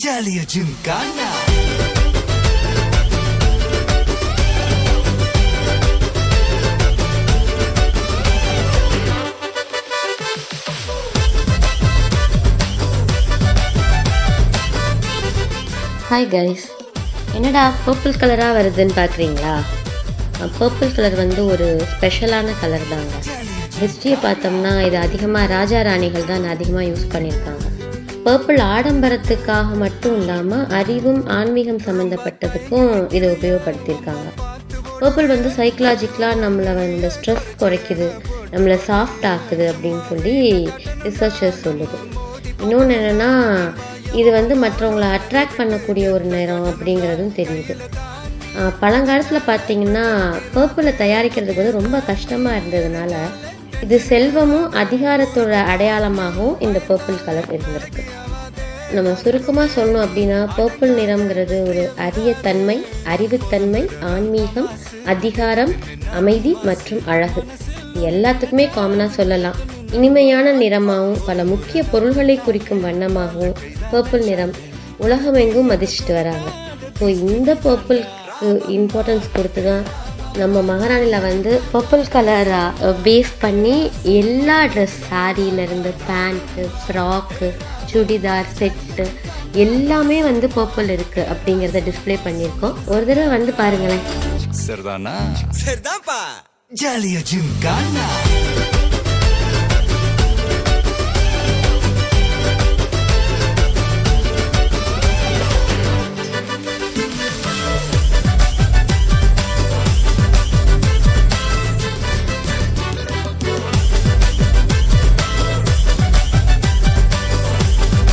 ஜாலியா gymkhana. Hi guys, என்னடா purple கலராக வருதுன்னு பார்க்குறீங்களா? பர்பிள் கலர் வந்து ஒரு ஸ்பெஷலான கலர் தாங்க. ஹிஸ்ட்ரியை பார்த்தோம்னா இது அதிகமாக ராஜா ராணிகள் தான் அதிகமாக யூஸ் பண்ணியிருக்காங்க. பர்பிள் ஆடம்பரத்துக்காக மட்டும் இல்லாமல் அறிவும் ஆன்மீகம் சம்மந்தப்பட்டதுக்கும் இதை உபயோகப்படுத்தியிருக்காங்க. பர்பிள் வந்து சைக்கலாஜிக்கலாக நம்மளை வந்து ஸ்ட்ரெஸ் குறைக்குது, நம்மளை சாஃப்ட் ஆக்குது அப்படின்னு சொல்லி ரிசர்ச்சர்ஸ் சொல்லுது. இன்னொன்று என்னென்னா, இது வந்து மற்றவங்களை அட்ராக்ட் பண்ணக்கூடிய ஒரு நிறம் அப்படிங்கிறதும் தெரியுது. பழங்காலத்தில் பார்த்திங்கன்னா பர்பிளை தயாரிக்கிறதுக்கு வந்து ரொம்ப கஷ்டமாக இருந்ததுனால இது செல்வமும் அதிகாரத்தோட அடையாளமாகவும் இந்த பர்பிள் கலர் இருந்திருக்கு. நம்ம சுருக்கமாக சொல்லணும் அப்படின்னா, பர்பிள் நிறம்ங்கிறது ஒரு அரிய தன்மை, அறிவுத்தன்மை, ஆன்மீகம், அதிகாரம், அமைதி மற்றும் அழகு, எல்லாத்துக்குமே காமனாக சொல்லலாம். இனிமையான நிறமாகவும் பல முக்கிய பொருள்களை குறிக்கும் வண்ணமாகவும் பர்பிள் நிறம் உலகமெங்கும் மதிச்சுட்டு வராங்க. ஸோ இந்த பர்பிளுக்கு இம்பார்ட்டன்ஸ் கொடுத்து தான் நம்ம மகாராணியில் வந்து பர்பிள் கலரை பேஸ் பண்ணி எல்லா ட்ரெஸ், சாரியிலேருந்து பேண்ட்டு, ஃப்ராக்கு, சுடிதார், செட்டு எல்லாமே வந்து பர்பிள் இருக்குது அப்படிங்கிறத டிஸ்பிளே பண்ணியிருக்கோம். ஒரு தடவை வந்து பாருங்களேன். சரிதானா? சரிதான்ப்பா. ஜாலியா ஜிம்கானா.